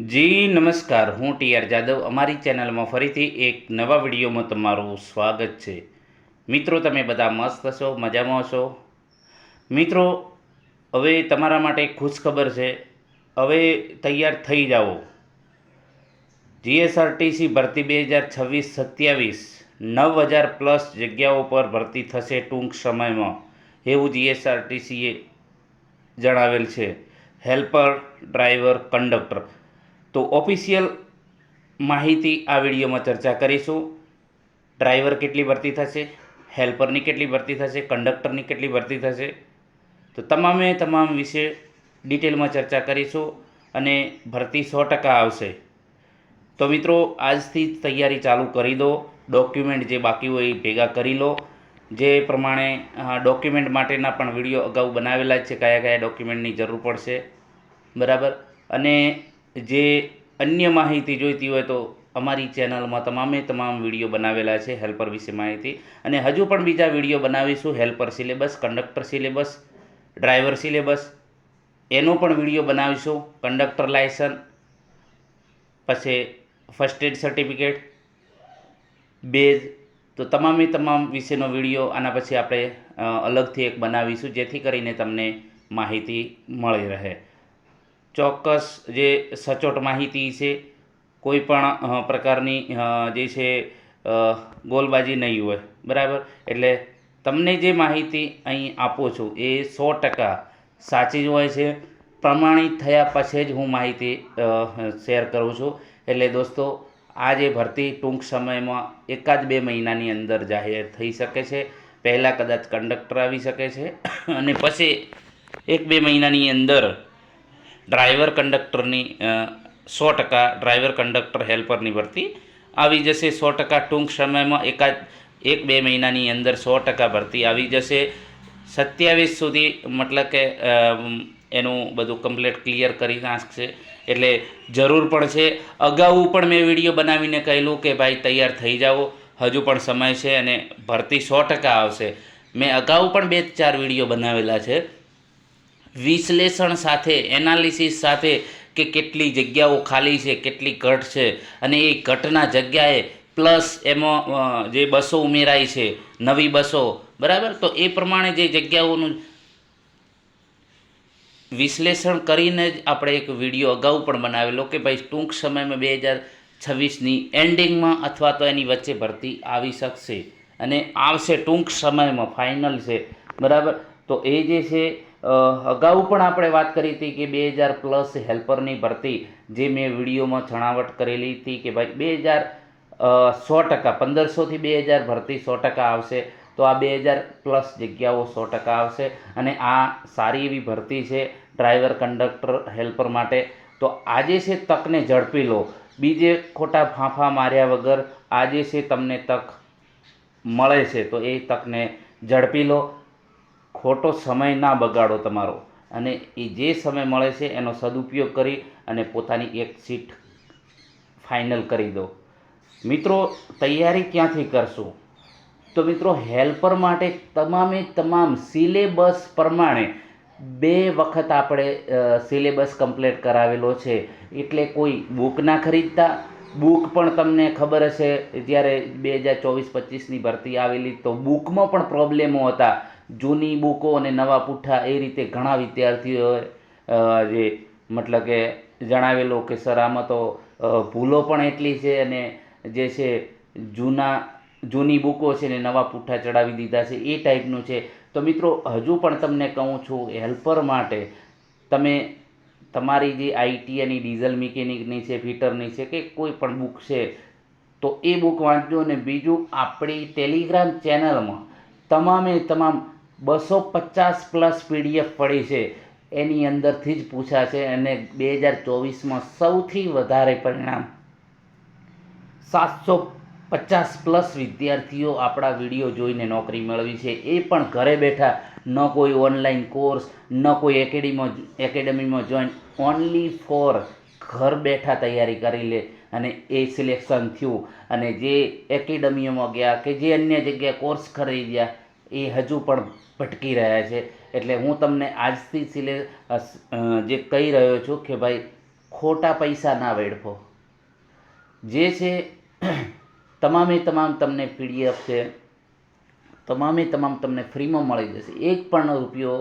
જી નમસ્કાર, હું ટીઆર જાદવ. અમારી ચેનલમાં ફરીથી એક નવા વિડીયોમાં તમારું સ્વાગત છે. મિત્રો, તમે બધા મસ્ત હશો, મજામાં હશો? મિત્રો, હવે તમારા માટે ખુશખબર છે. હવે તૈયાર થઈ જાઓ. જીએસઆરટીસી ભરતી 2026-27 9,000+ જગ્યાઓ પર ભરતી થશે ટૂંક સમયમાં, એવું જીએસઆરટીસીએ જણાવેલ છે. Helper, driver, conductor. તો ઓફિશિયલ માહિતી આ વિડીયોમાં ચર્ચા કરીશું. ડ્રાઈવર કેટલી ભરતી થશે, હેલ્પરની કેટલી ભરતી થશે, કંડક્ટરની કેટલી ભરતી થશે, તો તમામ વિશે ડિટેલમાં ચર્ચા કરીશું અને ભરતી 100% આવશે. તો મિત્રો, આજથી જ તૈયારી ચાલુ કરી દો. ડોક્યુમેન્ટ જે બાકી હોય એ ભેગા કરી લો. જે પ્રમાણે ડોક્યુમેન્ટ માટેના પણ વિડીયો અગાઉ બનાવેલા જ છે, કયા કયા ડોક્યુમેન્ટની જરૂર પડશે, બરાબર. અને જે અન્ય માહિતી જોઈતી હોય તો અમારી ચેનલમાં તમામ વિડીયો બનાવેલા છે હેલ્પર વિશે માહિતી. અને હજુ પણ બીજા વિડીયો બનાવીશું. Helper syllabus, conductor syllabus, driver syllabus, એનો પણ વિડીયો બનાવીશું. કંડક્ટર લાયસન્સ, પછી ફર્સ્ટ એડ સર્ટિફિકેટ, બેઝ, તો તમામ વિશેનો વિડીયો આના પછી આપણે અલગથી એક બનાવીશું, જેથી કરીને તમને માહિતી મળી રહે. ચોક્કસ જે સચોટ માહિતી છે, કોઈ પણ પ્રકારની જે છે ગોલબાજી નહીં હોય, બરાબર. એટલે તમને જે માહિતી અહીં આપું છું એ 100% સાચી જ હોય છે. પ્રમાણિત થયા પછી જ હું માહિતી શેર કરું છું. એટલે દોસ્તો, આ જે ભરતી ટૂંક સમયમાં 1-2 મહિનાની અંદર જાહેર થઈ શકે છે. પહેલાં કદાચ કંડક્ટર આવી શકે છે અને પછી 1-2 મહિનાની અંદર ડ્રાઈવર કંડક્ટરની 100%, ડ્રાઈવર કંડક્ટર હેલ્પરની ભરતી આવી જશે 100%. ટૂંક સમયમાં 1-2 મહિનાની અંદર 100% ભરતી આવી જશે. 27 સુધી મતલબ કે એનું બધું કમ્પ્લીટ ક્લિયર કરી નાખશે. એટલે જરૂર પણ છે. અગાઉ પણ મેં વિડીયો બનાવીને કહેલું કે ભાઈ તૈયાર થઈ જાઓ, હજુ પણ સમય છે અને ભરતી 100% આવશે. મેં અગાઉ પણ 2-4 વિડીયો બનાવેલા છે વિશ્લેષણ સાથે, એનાલિસિસ સાથે, કે કેટલી જગ્યાઓ ખાલી છે, કેટલી ઘટ છે, અને એ ઘટના જગ્યાએ પ્લસ એમાં જે બસો ઉમેરાય છે, નવી બસો, બરાબર. તો એ પ્રમાણે જે જગ્યાઓનું વિશ્લેષણ કરીને જ આપણે એક વિડીયો અગાઉ પણ બનાવેલો કે ભાઈ ટૂંક સમયમાં 2026ની એન્ડિંગમાં અથવા તો એની વચ્ચે ભરતી આવી શકશે અને આવશે ટૂંક સમયમાં, ફાઇનલ છે, બરાબર. તો એ જે છે અગાઉ પણ આપણે વાત કરી હતી કે 2,000+ હેલ્પરની ભરતી, જે મેં વિડીયોમાં છણાવટ કરેલી હતી કે ભાઈ 100%, 1500થી 2,000 ભરતી 100% આવશે. તો આ 2,000+ જગ્યાઓ 100% આવશે અને આ સારી એવી ભરતી છે ડ્રાઈવર, કંડક્ટર, હેલ્પર માટે. તો આજે છે તકને ઝડપી લો. બીજે ખોટા ફાંફા માર્યા વગર આજે છે તમને તક મળે છે, તો એ તકને ઝડપી લો. ખોટો સમય ના બગાડો તમારો, અને એ જે સમય મળે છે એનો સદુપયોગ કરી અને પોતાની એક સીટ ફાઇનલ કરી દો. મિત્રો, તૈયારી ક્યાંથી કરશું? તો મિત્રો, હેલ્પર માટે તમામ સિલેબસ પ્રમાણે 2 વખત આપણે સિલેબસ કમ્પ્લીટ કરાવેલો છે. એટલે કોઈ બુક ના ખરીદતા. બુક પણ તમને ખબર હશે, જ્યારે 2024-25ની ભરતી આવેલી તો બુકમાં પણ પ્રોબ્લેમો હતા. જૂની બુકો અને નવા પુઠ્ઠા એ રીતે ઘણા વિદ્યાર્થીઓએ જે મતલબ કે જણાવેલો કે સર આમાં તો ભૂલો પણ એટલી છે અને જે છે જૂની બુકો છે ને નવા પુઠ્ઠા ચડાવી દીધા છે, એ ટાઈપનું છે. તો મિત્રો, હજુ પણ તમને કહું છું, હેલ્પર માટે તમે તમારી જે આઈટીઆઈની ડીઝલ મિકેનિકની છે, ફિટરની છે, કે કોઈ પણ બુક છે તો એ બુક વાંચજો. અને બીજું, આપણી ટેલિગ્રામ ચેનલમાં તમામ 250+ પીડીએફ પડી છે. એની અંદરથી જ પૂછાશે અને 2024માં સૌથી વધારે પરિણામ 750+ વિદ્યાર્થીઓ આપણા વિડીયો જોઈને નોકરી મેળવી છે. એ પણ ઘરે બેઠા, ન કોઈ ઓનલાઈન કોર્સ, ન કોઈ એકેડેમીમાં જોઈન, ઓનલી ફોર ઘર બેઠા તૈયારી કરી લે અને એ સિલેક્શન થયું. અને જે એકેડમીઓમાં ગયા કે જે અન્ય જગ્યાએ કોર્સ ખરીદ્યા એ હજુ પણ ભટકી રહ્યા છે. એટલે હું તમને આજથી જે કહી રહ્યો છું કે ભાઈ ખોટા પૈસા ના વેડફો. જે છે તમામે તમામ તમને PDF છે, તમામે તમામ તમને ફ્રીમાં મળી જશે, એક પણ રૂપિયો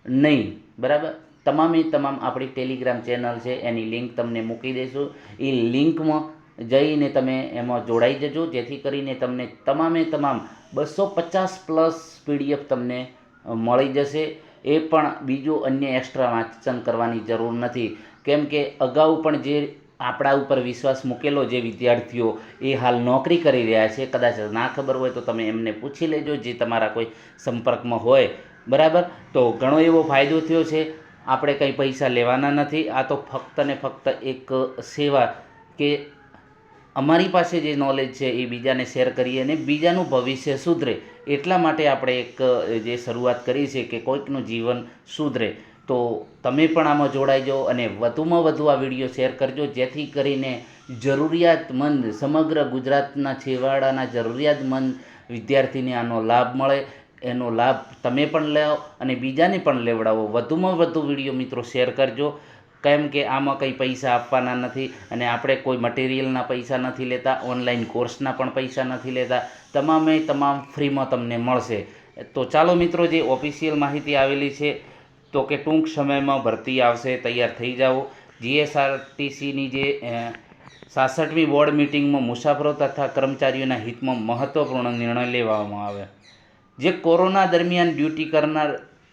નહીં. બરાબર, તમામે તમામ આપણી ટેલિગ્રામ ચેનલ છે એની લિંક તમને મૂકી દઈશું. એ લિંકમાં જઈને તમે એમાં જોડાઈ જજો, જેથી કરીને તમને તમામે તમામ 250+ PDF તમને મળી જશે. એ પણ બીજું અન્ય એક્સ્ટ્રા વાંચન કરવાની જરૂર નથી, કેમ કે અગાઉ પણ જે આપણા ઉપર વિશ્વાસ મૂકેલો જે વિદ્યાર્થીઓ એ હાલ નોકરી કરી રહ્યા છે, કદાચ ના ખબર હોય તો તમે એમને પૂછી લેજો જે તમારા કોઈ સંપર્કમાં હોય. બરાબર, તો ઘણો એવો ફાયદો થયો છે. આપણે કંઈ પૈસા લેવાના નથી. આ તો ફક્ત ને ફક્ત એક સેવા કે અમારી પાસે જે નોલેજ છે એ બીજાને શેર કરીએ અને બીજાનું ભવિષ્ય સુધરે એટલા માટે આપણે એક જે શરૂઆત કરી છે કે કોઈકનું જીવન સુધરે. તો તમે પણ આમાં જોડાઈ જાઓ અને વધુમાં વધુ આ વિડીયો શેર કરજો, જેથી કરીને જરૂરિયાતમંદ સમગ્ર ગુજરાતના છેવાડાના જરૂરિયાતમંદ વિદ્યાર્થીને આનો લાભ મળે. એનો લાભ તમે પણ લો અને બીજાને પણ લેવડાવો. વધુમાં વધુ વિડીયો મિત્રો શેર કરજો, કેમ કે આમાં કંઈ પૈસા આપવાના નથી અને આપણે કોઈ મટીરિયલના પૈસા નથી લેતા, ઓનલાઈન કોર્સના પણ પૈસા નથી લેતા. તમામે તમામ ફ્રીમાં તમને મળશે. તો ચાલો મિત્રો, જે ઓફિશિયલ માહિતી આવેલી છે તો કે ટૂંક સમયમાં ભરતી આવશે, તૈયાર થઈ જાઓ. GSRTCની જે 66મી બોર્ડ મિટિંગમાં મુસાફરો તથા કર્મચારીઓના હિતમાં મહત્વપૂર્ણ નિર્ણય લેવામાં આવે. જે કોરોના દરમિયાન ડ્યુટી કરનાર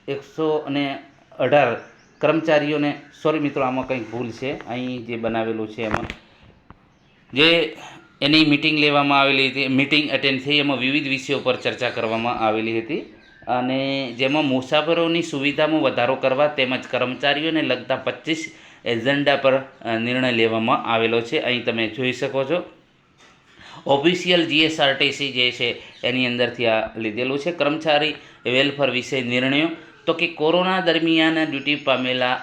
118 કર્મચારીઓને, સોરી મિત્રો આમાં કંઈક ભૂલ છે, અહીં જે બનાવેલું છે એમાં જે એની મિટિંગ લેવામાં આવેલી હતી, મિટિંગ અટેન્ડ થઈ, એમાં વિવિધ વિષયો પર ચર્ચા કરવામાં આવેલી હતી અને જેમાં મુસાફરોની સુવિધામાં વધારો કરવા તેમજ કર્મચારીઓને લગતા 25 એજન્ડા પર નિર્ણય લેવામાં આવેલો છે. અહીં તમે જોઈ શકો છો. ઓફિશિયલ GSRTC જે છે એની અંદરથી આ લીધેલું છે. કર્મચારી વેલફેર વિશે નિર્ણયો તો કે કોરોના દરમિયાન ડ્યુટી પામેલા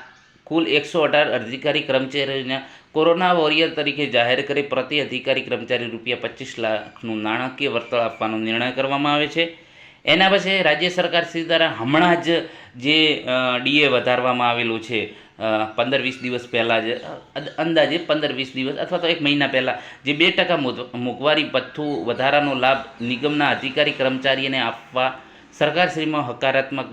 કુલ 118 અધિકારી કર્મચારીઓના કોરોના વોરિયર તરીકે જાહેર કરી પ્રતિ અધિકારી કર્મચારી ₹25 લાખનું નાણાકીય વળતર આપવાનો નિર્ણય કરવામાં આવે છે. એના પછી રાજ્ય સરકાર શ્રી દ્વારા હમણાં જ જે DA વધારવામાં આવેલું છે, 15-20 દિવસ પહેલાં જ, અંદાજે 15-20 દિવસ અથવા તો 1 મહિના પહેલાં જે 2% મોંઘવારી ભથ્થું વધારાનો લાભ નિગમના અધિકારી કર્મચારીઓને આપવા સરકારશ્રીમાં હકારાત્મક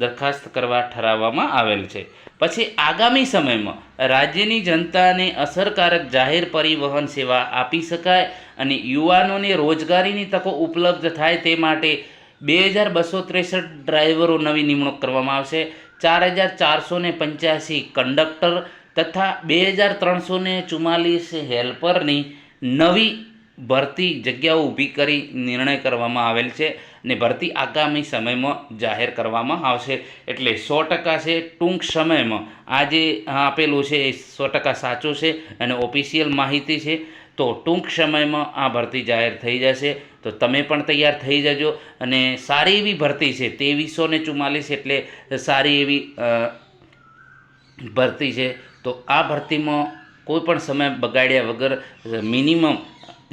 દરખાસ્ત કરવા ઠરાવવામાં આવેલ છે. પછી આગામી સમયમાં રાજ્યની જનતાને અસરકારક જાહેર પરિવહન સેવા આપી શકાય અને યુવાનોને રોજગારીની તકો ઉપલબ્ધ થાય તે માટે 2263 ડ્રાઈવરો નવી નિમણૂક કરવામાં આવશે. 4485 કંડક્ટર તથા 2344 હેલ્પરની નવી ભરતી જગ્યાઓ ઊભી કરી નિર્ણય કરવામાં આવેલ છે ને ભરતી આગામી સમયમાં જાહેર કરવામાં આવશે. એટલે 100% છે. ટૂંક સમયમાં આ જે આપેલું છે એ 100% સાચું છે અને ઓફિશિયલ માહિતી છે. તો ટૂંક સમયમાં આ ભરતી જાહેર થઈ જશે. તો તમે પણ તૈયાર થઈ જજો અને સારી એવી ભરતી છે. 2344 એટલે સારી એવી ભરતી છે. તો આ ભરતીમાં કોઈ પણ સમય બગાડ્યા વગર મિનિમમ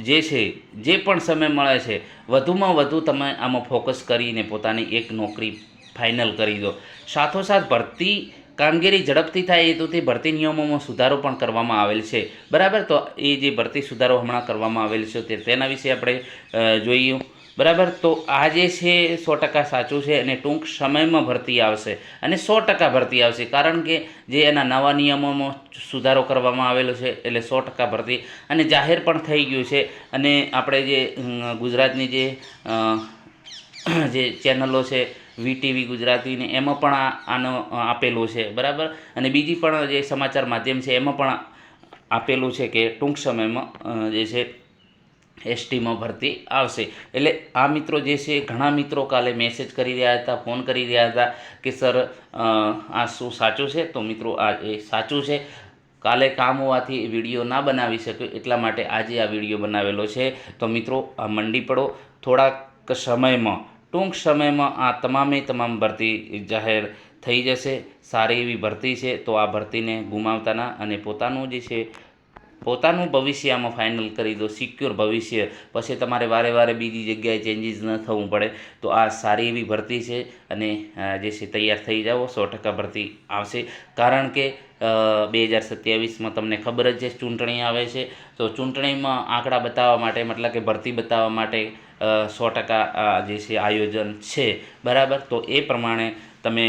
જે છે, જે પણ સમય મળે છે, વધુમાં વધુ તમે આમાં ફોકસ કરીને પોતાની એક નોકરી ફાઇનલ કરી દો. સાથોસાથ ભરતી કામગીરી ઝડપથી થાય એ હેતુથી ભરતી નિયમોમાં સુધારો પણ કરવામાં આવેલ છે. બરાબર, તો એ જે ભરતી સુધારો હમણાં કરવામાં આવેલ છે તેના વિશે આપણે જોઈએ. બરાબર, તો આ જે છે 100% સાચું છે અને ટૂંક સમયમાં ભરતી આવશે અને 100% ભરતી આવશે, કારણ કે જે એના નવા નિયમોમાં સુધારો કરવામાં આવેલો છે એટલે 100% ભરતી અને જાહેર પણ થઈ ગયું છે. અને આપણે જે ગુજરાતની જે ચેનલો છે VTV ગુજરાતીને એમાં પણ આનો આપેલું છે. બરાબર, અને બીજી પણ જે સમાચાર માધ્યમ છે એમાં પણ આપેલું છે કે ટૂંક સમયમાં જે છે STમાં ભરતી આવશે. એટલે આ મિત્રો જે છે, ઘણા મિત્રો કાલે મેસેજ કરી રહ્યા હતા, ફોન કરી રહ્યા હતા કે સર આ શું સાચું છે? તો મિત્રો આ એ સાચું છે. કાલે કામ હોવાથી વિડીયો ના બનાવી શક્યો એટલા માટે આજે આ વિડીયો બનાવેલો છે. તો મિત્રો આ મંડી પડો, થોડાક સમયમાં, ટૂંક સમયમાં આ તમામે તમામ ભરતી જાહેર થઈ જશે. સારી એવી ભરતી છે, તો આ ભરતીને ગુમાવતા ના અને પોતાનું જે છે પોતાનું ભવિષ્ય આમાં ફાઇનલ કરી દો, સિક્યોર ભવિષ્ય. પછી તમારે વારે વારે બીજી જગ્યાએ ચેન્જીસ ન થવું પડે. તો આ સારી એવી ભરતી છે અને જે છે તૈયાર થઈ જાઓ. 100% ભરતી આવશે, કારણ કે 2027માં તમને ખબર જ છે ચૂંટણી આવે છે, તો ચૂંટણીમાં આંકડા બતાવવા માટે મતલબ કે ભરતી બતાવવા માટે 100% જે છે આયોજન છે, બરાબર. તો એ પ્રમાણે તમે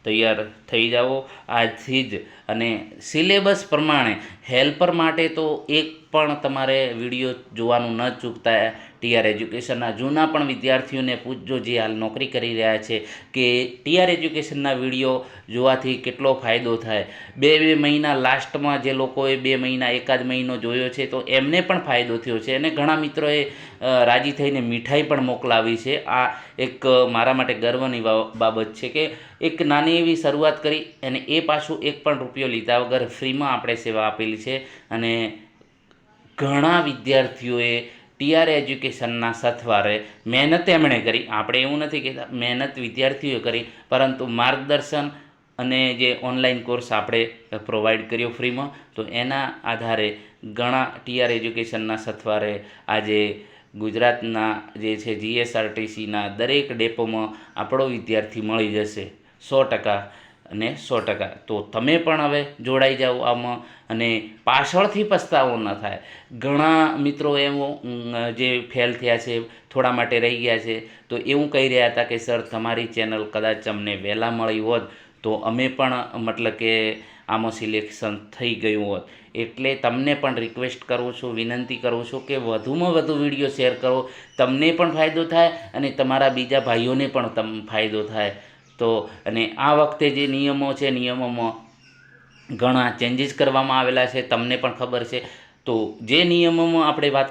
તૈયાર થઈ જાઓ આજથી જ. અને સિલેબસ પ્રમાણે હેલ્પર માટે તો એક પણ તમારે વિડીયો જોવાનું ન ચૂકતા. ટીઆર એજ્યુકેશનના જૂના પણ વિદ્યાર્થીઓને પૂછજો જે હાલ નોકરી કરી રહ્યા છે કે ટીઆર એજ્યુકેશનના વિડીયો જોવાથી કેટલો ફાયદો થાય. 2 મહિના લાસ્ટમાં જે લોકોએ 2 મહિના એકાદ મહિનો જોયો છે તો એમને પણ ફાયદો થયો છે, અને ઘણા મિત્રોએ રાજી થઈને મીઠાઈ પણ મોકલાવી છે. આ એક મારા માટે ગર્વની બાબત છે કે એક નાની એવી શરૂઆત કરી અને એ પાછું એક પણ રૂપિયો લીધા વગર ફ્રીમાં આપણે સેવા આપેલી છે. અને ઘણા વિદ્યાર્થીઓએ ટીઆર એજ્યુકેશનના સથવારે મહેનત એમણે કરી, આપણે એવું નથી કહેતા મહેનત વિદ્યાર્થીઓએ કરી, પરંતુ માર્ગદર્શન અને જે ઓનલાઈન કોર્સ આપણે પ્રોવાઈડ કર્યો ફ્રીમાં, તો એના આધારે ઘણા ટીઆર એજ્યુકેશનના સથવારે આજે ગુજરાતના જે છે જીએસઆરટીસીના દરેક ડેપોમાં આપણો વિદ્યાર્થી મળી જશે 100% અને 100%. તો તમે પણ હવે જોડાઈ જાઓ આમાં અને પાછળથી પસ્તાવો ન થાય. ઘણા મિત્રો એવો જે ફેલ થયા છે, થોડા માટે રહી ગયા છે, તો એવું કહી રહ્યા હતા કે સર તમારી ચેનલ કદાચ અમને વહેલા મળી હોત તો અમે પણ મતલબ કે આમાં સિલેક્શન થઈ ગયું હોત. એટલે તમને પણ રિક્વેસ્ટ કરું છું, વિનંતી કરું છું કે વધુમાં વધુ વિડીયો શેર કરો. તમને પણ ફાયદો થાય અને તમારા બીજા ભાઈઓને પણ ફાયદો થાય. તો અને આ વખતે જે નિયમો છે, નિયમોમાં ઘણા ચેન્જીસ કરવામાં આવેલા છે, તમને પણ ખબર છે. તો જે નિયમોમાં આપણે વાત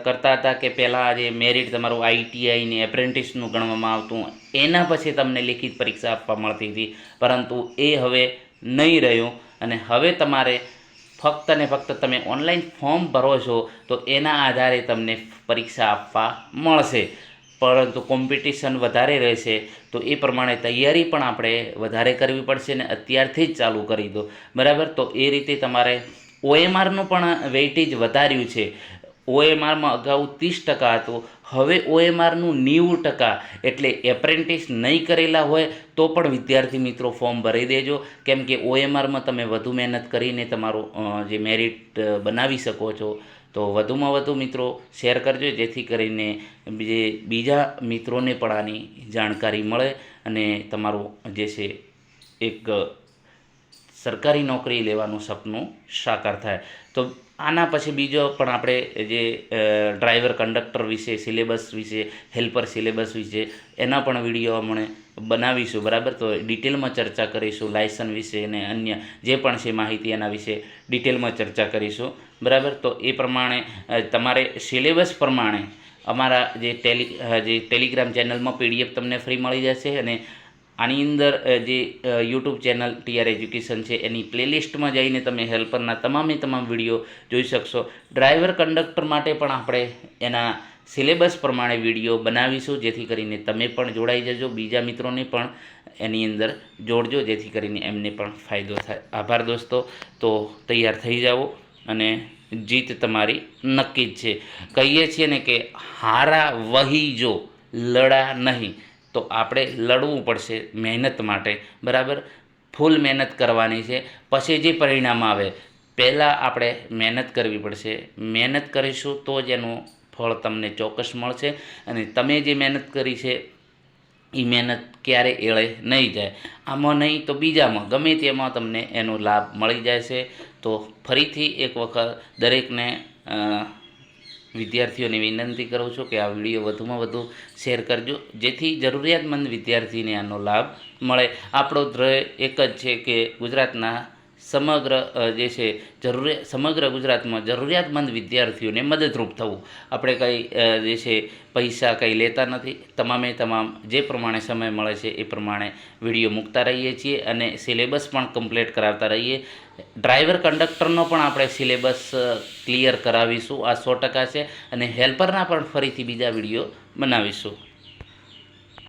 કરતા હતા કે પહેલાં જે મેરિટ તમારું આઈટીઆઈ ને એપ્રેન્ટિસનું ગણવામાં આવતું, એના પછી તમને લિખિત પરીક્ષા આપવા મળતી હતી, પરંતુ એ હવે નહીં રહ્યું. અને હવે તમારે ફક્ત ને ફક્ત તમે ઓનલાઈન ફોર્મ ભરો છો તો એના આધારે તમને પરીક્ષા આપવા મળશે, પરંતુ કોમ્પિટિશન વધારે રહેશે. તો એ પ્રમાણે તૈયારી પણ આપણે વધારે કરવી પડશે ને અત્યારથી જ ચાલુ કરી દો, બરાબર. તો એ રીતે તમારે ઓએમઆરનું પણ વેઇટેજ વધાર્યું છે. ઓએમઆરમાં અગાઉ 30% હતું, હવે ઓએમઆરનું 90%. એટલે એપ્રેન્ટિસ નહીં કરેલા હોય તો પણ વિદ્યાર્થી મિત્રો ફોર્મ ભરી દેજો, કેમ કે ઓએમઆરમાં તમે વધુ મહેનત કરીને તમારું જે મેરિટ બનાવી શકો છો. તો વધુમાં વધુ મિત્રો શેર કરજો, જેથી કરીને જે બીજા મિત્રોને પણ આની જાણકારી મળે અને તમારું જે છે એક સરકારી નોકરી લેવાનું સપનું સાકાર થાય. તો આના પછી બીજો પણ આપણે જે ડ્રાઈવર કંડક્ટર વિશે, સિલેબસ વિશે, હેલ્પર સિલેબસ વિશે એના પણ વિડીયો અમને બનાવીશું, બરાબર. તો ડિટેલમાં ચર્ચા કરીશું, લાયસન્સ વિશે અને અન્ય જે પણ છે માહિતી એના વિશે ડિટેલમાં ચર્ચા કરીશું, બરાબર. તો એ પ્રમાણે તમારે સિલેબસ પ્રમાણે અમારા જે ટેલિગ્રામ ચેનલમાં પીડીએફ તમને ફ્રી મળી જશે. અને આની અંદર જે યુટ્યુબ ચેનલ ટીઆર એજ્યુકેશન છે એની પ્લેલિસ્ટમાં જઈને તમે હેલ્પરના તમામ વિડીયો જોઈ શકશો. ડ્રાઈવર કંડક્ટર માટે પણ આપણે એના સિલેબસ પ્રમાણે વિડીયો બનાવીશું, જેથી કરીને તમે પણ જોડાઈ જજો, બીજા મિત્રોને પણ એની અંદર જોડજો, જેથી કરીને એમને પણ ફાયદો થાય. આભાર દોસ્તો. તો તૈયાર થઈ જાઓ અને જીત તમારી નક્કી જ છે. કહીએ છીએ ને કે હારા વહી જો લડા નહીં, તો આપણે લડવું પડશે મહેનત માટે, બરાબર. ફૂલ મહેનત કરવાની છે, પછી જે પરિણામ આવે પહેલાં આપણે મહેનત કરવી પડશે. મહેનત કરીશું તો જ એનું ફળ તમને ચોક્કસ મળશે. અને તમે જે મહેનત કરી છે એ મહેનત ક્યારે એળે નહીં જાય, આમાં નહીં તો બીજામાં ગમે તેમાં તમને એનો લાભ મળી જાય છે. તો ફરીથી એક વખત દરેકને વિદ્યાર્થીઓને વિનંતી કરું છું કે આ વિડીયો વધુમાં વધુ શેર કરજો, જેથી જરૂરિયાતમંદ વિદ્યાર્થીને આનો લાભ મળે. આપણો ધ્યેય એક જ છે કે ગુજરાતના સમગ્ર જે છે સમગ્ર ગુજરાતમાં જરૂરિયાતમંદ વિદ્યાર્થીઓને મદદરૂપ થવું. આપણે કંઈ જે છે પૈસા કંઈ લેતા નથી, તમામ જે પ્રમાણે સમય મળે છે એ પ્રમાણે વિડીયો મૂકતા રહીએ છીએ અને સિલેબસ પણ કમ્પ્લીટ કરાવતા રહીએ. ડ્રાઈવર કંડક્ટરનો પણ આપણે સિલેબસ ક્લિયર કરાવીશું, આ 100% છે. અને હેલ્પરના પણ ફરીથી બીજા વિડીયો બનાવીશું.